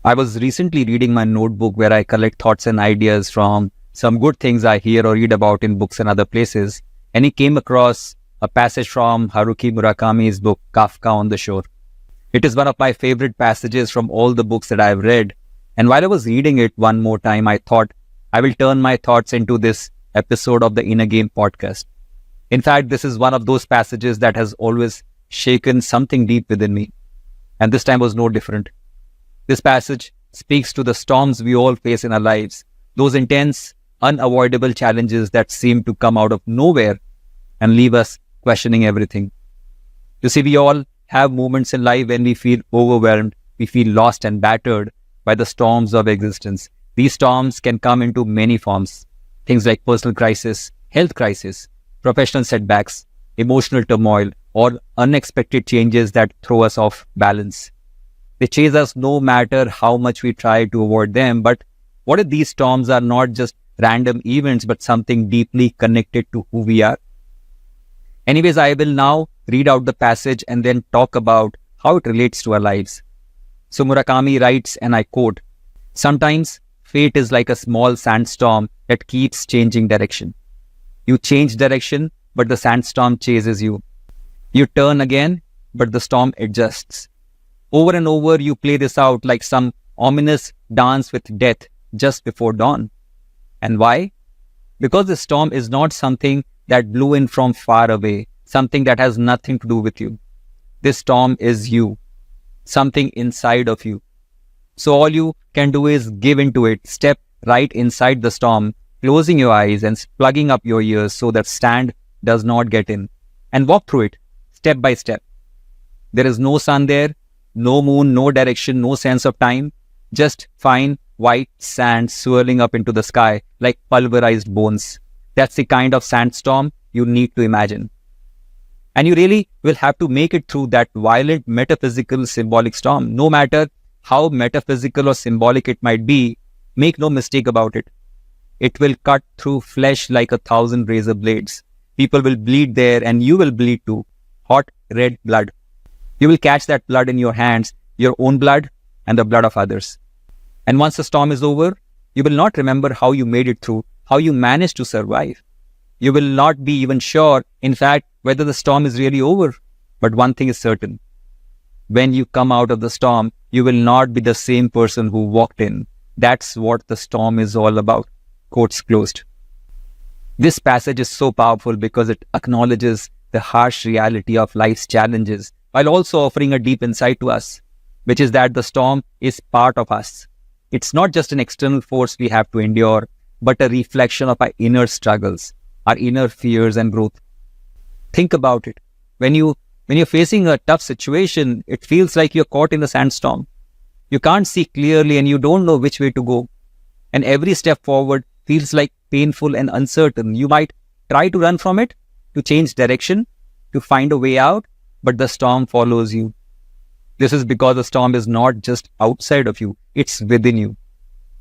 I was recently reading my notebook where I collect thoughts and ideas from some good things I hear or read about in books and other places, and I came across a passage from Haruki Murakami's book Kafka on the Shore. It is one of my favorite passages from all the books that I have read, and while I was reading it one more time, I thought I will turn my thoughts into this episode of the Inner Game podcast. In fact, this is one of those passages that has always shaken something deep within me, and this time was no different. This passage speaks to the storms we all face in our lives, those intense, unavoidable challenges that seem to come out of nowhere and leave us questioning everything. You see, we all have moments in life when we feel overwhelmed, we feel lost and battered by the storms of existence. These storms can come into many forms. Things like personal crisis, health crisis, professional setbacks, emotional turmoil, or unexpected changes that throw us off balance. They chase us no matter how much we try to avoid them. But what if these storms are not just random events, but something deeply connected to who we are? Anyways, I will now read out the passage and then talk about how it relates to our lives. So Murakami writes, and I quote, "Sometimes fate is like a small sandstorm that keeps changing direction. You change direction, but the sandstorm chases you. You turn again, but the storm adjusts. Over and over, you play this out like some ominous dance with death just before dawn. And why? Because the storm is not something that blew in from far away, something that has nothing to do with you. This storm is you, something inside of you. So all you can do is give into it, step right inside the storm, closing your eyes and plugging up your ears so that sand does not get in, and walk through it, step by step. There is no sun there, no moon, no direction, no sense of time, just fine white sand swirling up into the sky like pulverized bones. That's the kind of sandstorm you need to imagine. And you really will have to make it through that violent metaphysical symbolic storm. No matter how metaphysical or symbolic it might be, make no mistake about it. It will cut through flesh like 1,000 razor blades. People will bleed there and you will bleed too. Hot red blood. You will catch that blood in your hands, your own blood and the blood of others. And once the storm is over, you will not remember how you made it through, how you managed to survive. You will not be even sure, in fact, whether the storm is really over. But one thing is certain. When you come out of the storm, you will not be the same person who walked in. That's what the storm is all about." Quotes closed. This passage is so powerful because it acknowledges the harsh reality of life's challenges while also offering a deep insight to us, which is that the storm is part of us. It's not just an external force we have to endure, but a reflection of our inner struggles, our inner fears and growth. Think about it. When you're facing a tough situation, it feels like you're caught in a sandstorm. You can't see clearly and you don't know which way to go. And every step forward feels like painful and uncertain. You might try to run from it, to change direction, to find a way out, but the storm follows you. This is because the storm is not just outside of you, it's within you.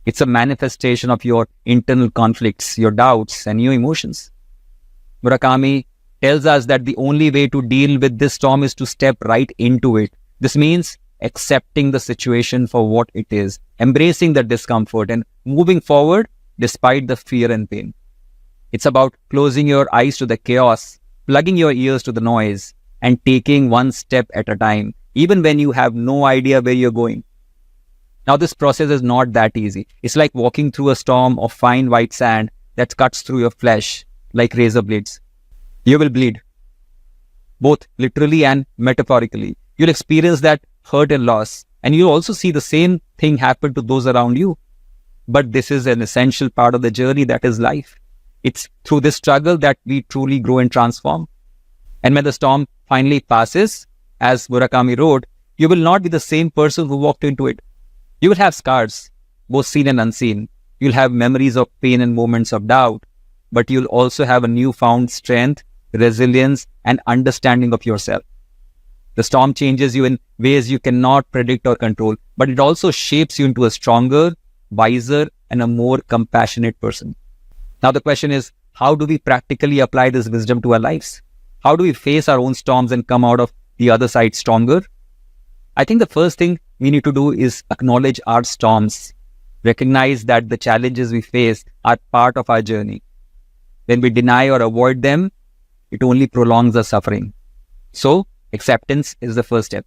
It's a manifestation of your internal conflicts, your doubts, and your emotions. Murakami tells us that the only way to deal with this storm is to step right into it. This means accepting the situation for what it is, embracing the discomfort, and moving forward despite the fear and pain. It's about closing your eyes to the chaos, plugging your ears to the noise, and taking one step at a time, even when you have no idea where you're going. Now, this process is not that easy. It's like walking through a storm of fine white sand that cuts through your flesh like razor blades. You will bleed, both literally and metaphorically. You'll experience that hurt and loss, and you'll also see the same thing happen to those around you. But this is an essential part of the journey that is life. It's through this struggle that we truly grow and transform. And when the storm finally passes, as Murakami wrote, you will not be the same person who walked into it. You will have scars, both seen and unseen. You'll have memories of pain and moments of doubt, but you'll also have a newfound strength, resilience, and understanding of yourself. The storm changes you in ways you cannot predict or control, but it also shapes you into a stronger, wiser, and a more compassionate person. Now the question is, how do we practically apply this wisdom to our lives? How do we face our own storms and come out of the other side stronger? I think the first thing we need to do is acknowledge our storms, recognize that the challenges we face are part of our journey. When we deny or avoid them, it only prolongs the suffering. So, acceptance is the first step.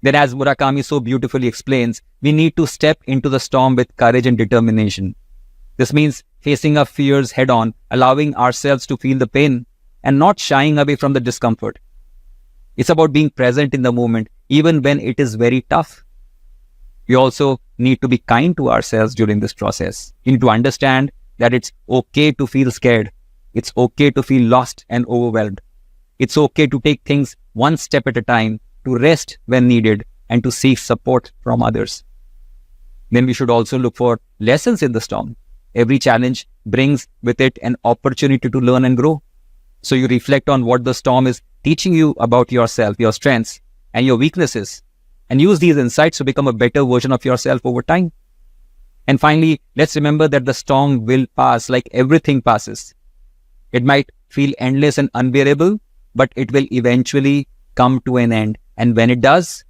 Then, as Murakami so beautifully explains, we need to step into the storm with courage and determination. This means facing our fears head on, allowing ourselves to feel the pain, and not shying away from the discomfort. It's about being present in the moment, even when it is very tough. We also need to be kind to ourselves during this process. We need to understand that it's okay to feel scared. It's okay to feel lost and overwhelmed. It's okay to take things one step at a time, to rest when needed, and to seek support from others. Then we should also look for lessons in the storm. Every challenge brings with it an opportunity to learn and grow. So you reflect on what the storm is teaching you about yourself, your strengths, and your weaknesses, and use these insights to become a better version of yourself over time. And finally, let's remember that the storm will pass like everything passes. It might feel endless and unbearable, but it will eventually come to an end. And when it does,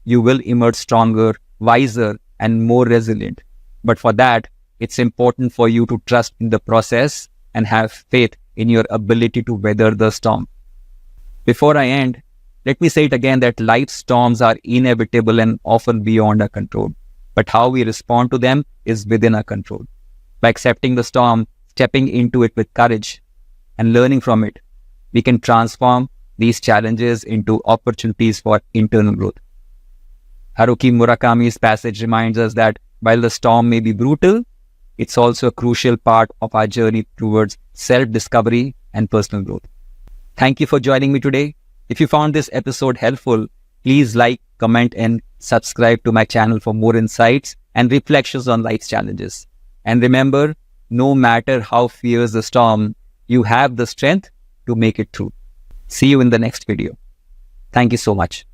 you will emerge stronger, wiser, and more resilient. But for that, it's important for you to trust in the process and have faith in your ability to weather the storm. Before I end, let me say it again that life's storms are inevitable and often beyond our control. But how we respond to them is within our control. By accepting the storm, stepping into it with courage, and learning from it, we can transform these challenges into opportunities for internal growth. Haruki Murakami's passage reminds us that while the storm may be brutal, it's also a crucial part of our journey towards self-discovery and personal growth. Thank you for joining me today. If you found this episode helpful, please like, comment, and subscribe to my channel for more insights and reflections on life's challenges. And remember, no matter how fierce the storm, you have the strength to make it through. See you in the next video. Thank you so much.